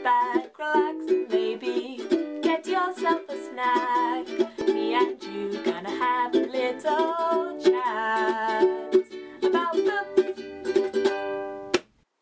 back, relax, and maybe get yourself a snack. Me and you gonna have a little chat about books.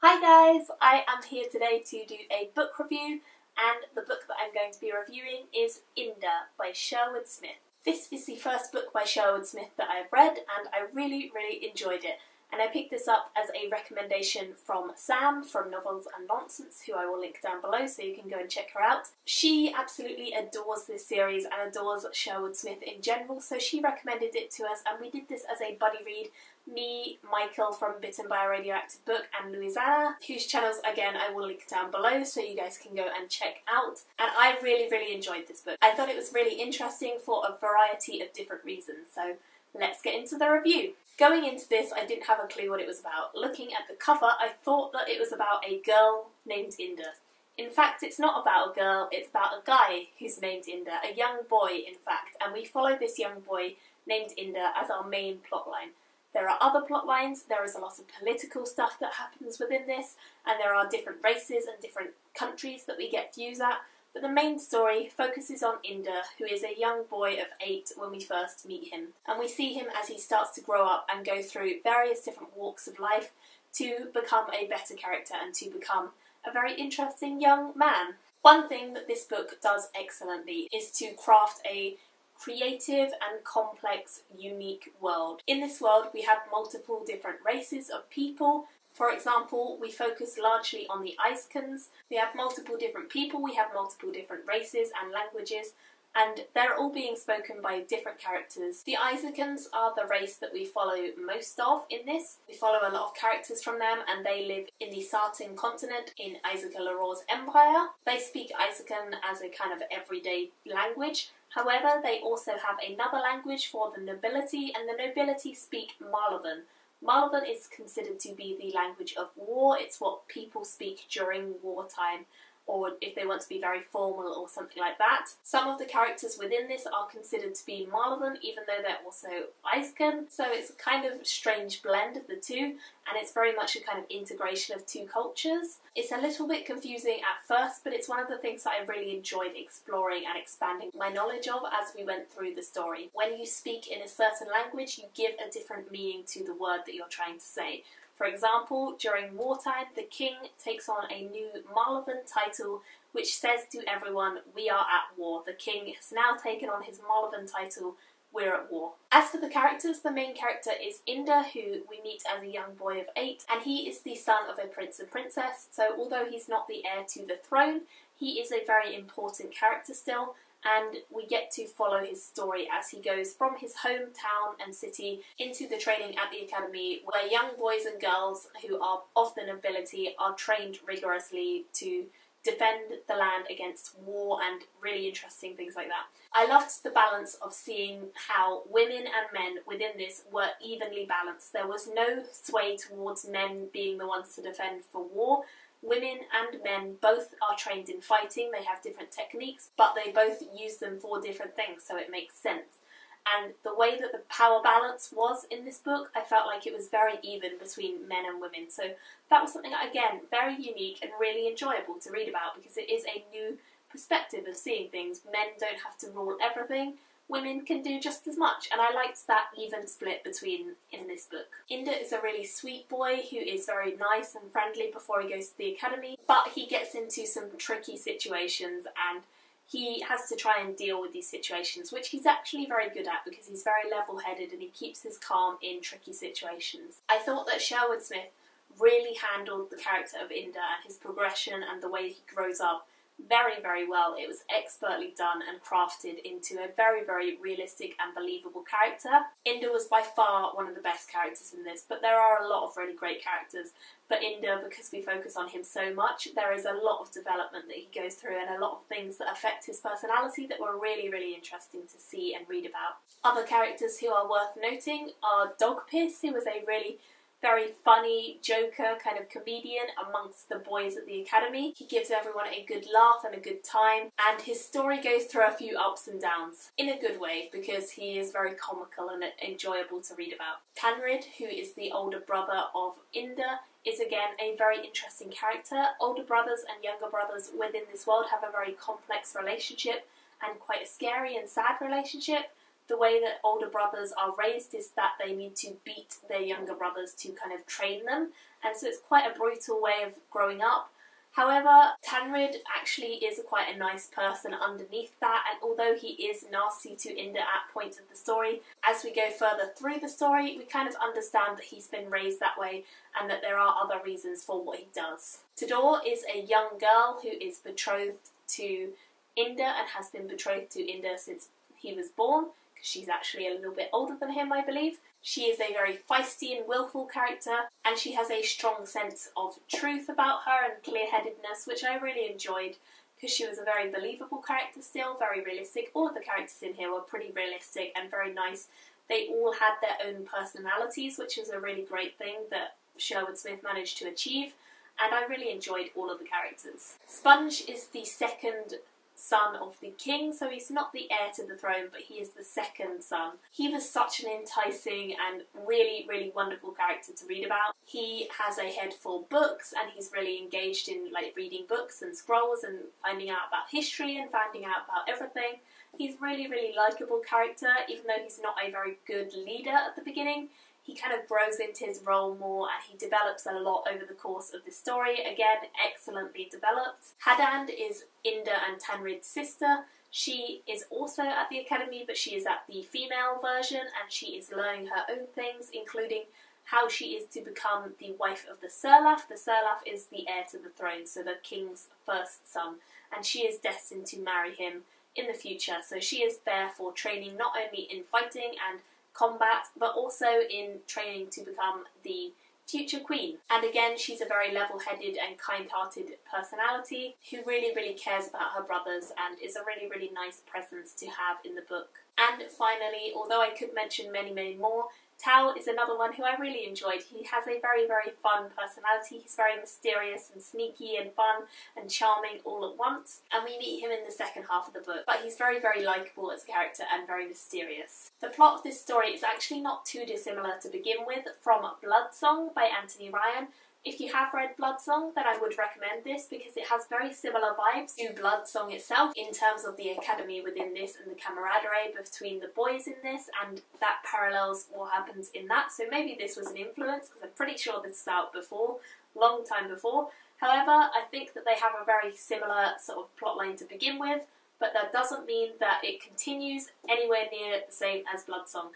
Hi guys, I am here today to do a book review, and the book that I'm going to be reviewing is INDA by Sherwood Smith. This is the first book by Sherwood Smith that I've read, and I really enjoyed it. And I picked this up as a recommendation from Sam from Novels and Nonsense, who I will link down below so you can go and check her out. She absolutely adores this series and adores Sherwood Smith in general, so she recommended it to us, and we did this as a buddy read. Me, Michael from Bitten by a Radioactive Book, and Louisanna, whose channels again I will link down below so you guys can go and check out. And I really enjoyed this book. I thought it was really interesting for a variety of different reasons, so let's get into the review. Going into this, I didn't have a clue what it was about. Looking at the cover, I thought that it was about a girl named Inda. In fact, it's not about a girl, it's about a guy who's named Inda, a young boy in fact, and we follow this young boy named Inda as our main plotline. There are other plot lines, there is a lot of political stuff that happens within this, and there are different races and different countries that we get views at, but the main story focuses on Inda, who is a young boy of 8 when we first meet him. And we see him as he starts to grow up and go through various different walks of life to become a better character and to become a very interesting young man. One thing that this book does excellently is to craft a creative and complex, unique world. In this world we have multiple different races of people. For example, we focus largely on the IASCANs. We have multiple different people, we have multiple different races and languages, and they're all being spoken by different characters. The IASCANs are the race that we follow most of in this. We follow a lot of characters from them, and they live in the Sartan continent in Isaac Leroy's empire. They speak IASCAN as a kind of everyday language. However, they also have another language for the nobility, and the nobility speak MARLOVAN. MARLOVAN is considered to be the language of war. It's what people speak during wartime, or if they want to be very formal or something like that. Some of the characters within this are considered to be MARLOVAN, even though they're also IASCAN, so it's a kind of strange blend of the two, and it's very much a kind of integration of two cultures. It's a little bit confusing at first, but it's one of the things that I really enjoyed exploring and expanding my knowledge of as we went through the story. When you speak in a certain language, you give a different meaning to the word that you're trying to say. For example, during wartime, the king takes on a new MARLOVAN title which says to everyone, "We are at war." The king has now taken on his MARLOVAN title, "We're at war." As for the characters, the main character is Inda, who we meet as a young boy of 8, and he is the son of a prince and princess, so although he's not the heir to the throne, he is a very important character still, and we get to follow his story as he goes from his hometown and city into the training at the academy, where young boys and girls who are of the nobility are trained rigorously to defend the land against war and really interesting things like that. I loved the balance of seeing how women and men within this were evenly balanced. There was no sway towards men being the ones to defend for war. Women and men both are trained in fighting, they have different techniques, but they both use them for different things, so it makes sense. And the way that the power balance was in this book, I felt like it was very even between men and women. So that was something, again, very unique and really enjoyable to read about, because it is a new perspective of seeing things. Men don't have to rule everything. Women can do just as much, and I liked that even split between in this book. Inda is a really sweet boy who is very nice and friendly before he goes to the academy, but he gets into some tricky situations and he has to try and deal with these situations, which he's actually very good at because he's very level-headed and he keeps his calm in tricky situations. I thought that Sherwood Smith really handled the character of Inda and his progression and the way he grows up very well. It was expertly done and crafted into a very realistic and believable character. Inda was by far one of the best characters in this, but there are a lot of really great characters. But Inda, because we focus on him so much, there is a lot of development that he goes through and a lot of things that affect his personality that were really interesting to see and read about. Other characters who are worth noting are DOGPISS, who was a really very funny joker, kind of comedian amongst the boys at the academy. He gives everyone a good laugh and a good time, and his story goes through a few ups and downs in a good way because he is very comical and enjoyable to read about. Tanrid, who is the older brother of Inda, is again a very interesting character. Older brothers and younger brothers within this world have a very complex relationship and quite a scary and sad relationship. The way that older brothers are raised is that they need to beat their younger brothers to kind of train them, and so it's quite a brutal way of growing up. However, Tanrid actually is quite a nice person underneath that, and although he is nasty to Inda at points of the story, as we go further through the story, we kind of understand that he's been raised that way and that there are other reasons for what he does. TDOR is a young girl who is betrothed to Inda and has been betrothed to Inda since he was born. She's actually a little bit older than him, I believe. She is a very feisty and willful character, and she has a strong sense of truth about her and clear-headedness, which I really enjoyed because she was a very believable character still, very realistic. All of the characters in here were pretty realistic and very nice. They all had their own personalities, which is a really great thing that Sherwood Smith managed to achieve, and I really enjoyed all of the characters. Sponge is the second son of the king, so he's not the heir to the throne, but he is the second son. He was such an enticing and really, really wonderful character to read about. He has a head full of books, and he's really engaged in reading books and scrolls and finding out about history and finding out about everything. He's really, really likeable character, even though he's not a very good leader at the beginning. He kind of grows into his role more and he develops a lot over the course of the story. Again, excellently developed. Hadand is Inda and Tanrid's sister. She is also at the academy, but she is at the female version and she is learning her own things, including how she is to become the wife of the Serlaf. The Serlaf is the heir to the throne, so the king's first son, and she is destined to marry him in the future. So she is there for training not only in fighting and combat, but also in training to become the future queen. And again, she's a very level-headed and kind-hearted personality who really, really cares about her brothers and is a really, really nice presence to have in the book. And finally, although I could mention many, many more, Tao is another one who I really enjoyed. He has a very, very fun personality. He's very mysterious and sneaky and fun and charming all at once. And we meet him in the second half of the book. But he's very, very likeable as a character and very mysterious. The plot of this story is actually not too dissimilar to begin with from Bloodsong by Anthony Ryan. If you have read Bloodsong, then I would recommend this because it has very similar vibes to Bloodsong itself in terms of the academy within this and the camaraderie between the boys in this, and that parallels what happens in that. So maybe this was an influence because I'm pretty sure this was out before, long time before. However, I think that they have a very similar sort of plotline to begin with, but that doesn't mean that it continues anywhere near the same as Bloodsong.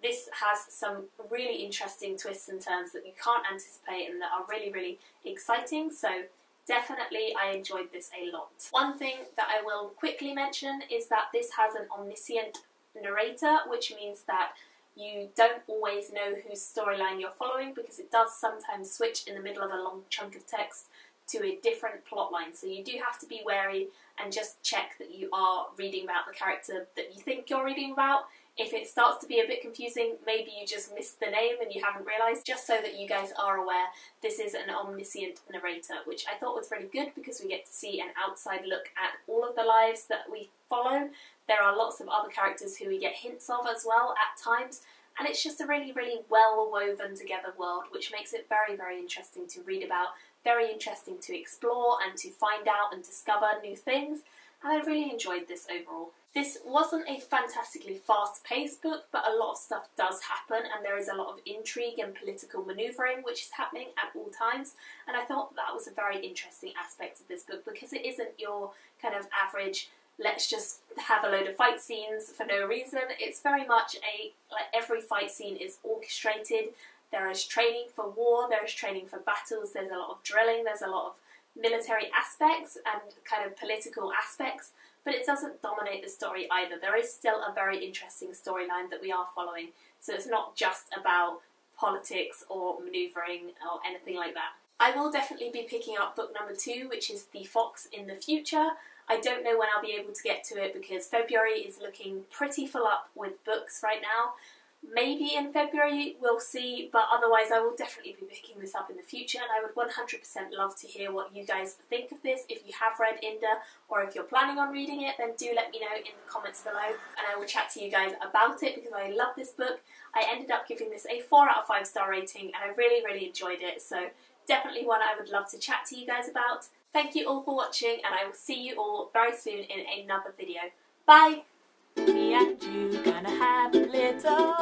This has some really interesting twists and turns that you can't anticipate and that are really, really exciting, so definitely I enjoyed this a lot. One thing that I will quickly mention is that this has an omniscient narrator, which means that you don't always know whose storyline you're following because it does sometimes switch in the middle of a long chunk of text to a different plotline, so you do have to be wary and just check that you are reading about the character that you think you're reading about. If it starts to be a bit confusing, maybe you just missed the name and you haven't realised. Just so that you guys are aware, this is an omniscient narrator, which I thought was really good because we get to see an outside look at all of the lives that we follow. There are lots of other characters who we get hints of as well at times, and it's just a really, really well woven together world, which makes it very, very interesting to read about, very interesting to explore and to find out and discover new things, and I really enjoyed this overall. This wasn't a fantastically fast-paced book, but a lot of stuff does happen and there is a lot of intrigue and political manoeuvring which is happening at all times, and I thought that was a very interesting aspect of this book because it isn't your kind of average let's just have a load of fight scenes for no reason. It's very much every fight scene is orchestrated. There is training for war, there is training for battles, there's a lot of drilling, there's a lot of military aspects and kind of political aspects, but it doesn't dominate the story either. There is still a very interesting storyline that we are following, so it's not just about politics or manoeuvring or anything like that. I will definitely be picking up book number 2, which is The Fox in the Future. I don't know when I'll be able to get to it because February is looking pretty full up with books right now, maybe in February, we'll see, but otherwise I will definitely be picking this up in the future, and I would 100% love to hear what you guys think of this. If you have read INDA, or if you're planning on reading it, then do let me know in the comments below, and I will chat to you guys about it because I love this book. I ended up giving this a 4 out of 5 star rating, and I really enjoyed it, so definitely one I would love to chat to you guys about. Thank you all for watching, and I will see you all very soon in another video. Bye! Me and you gonna have a little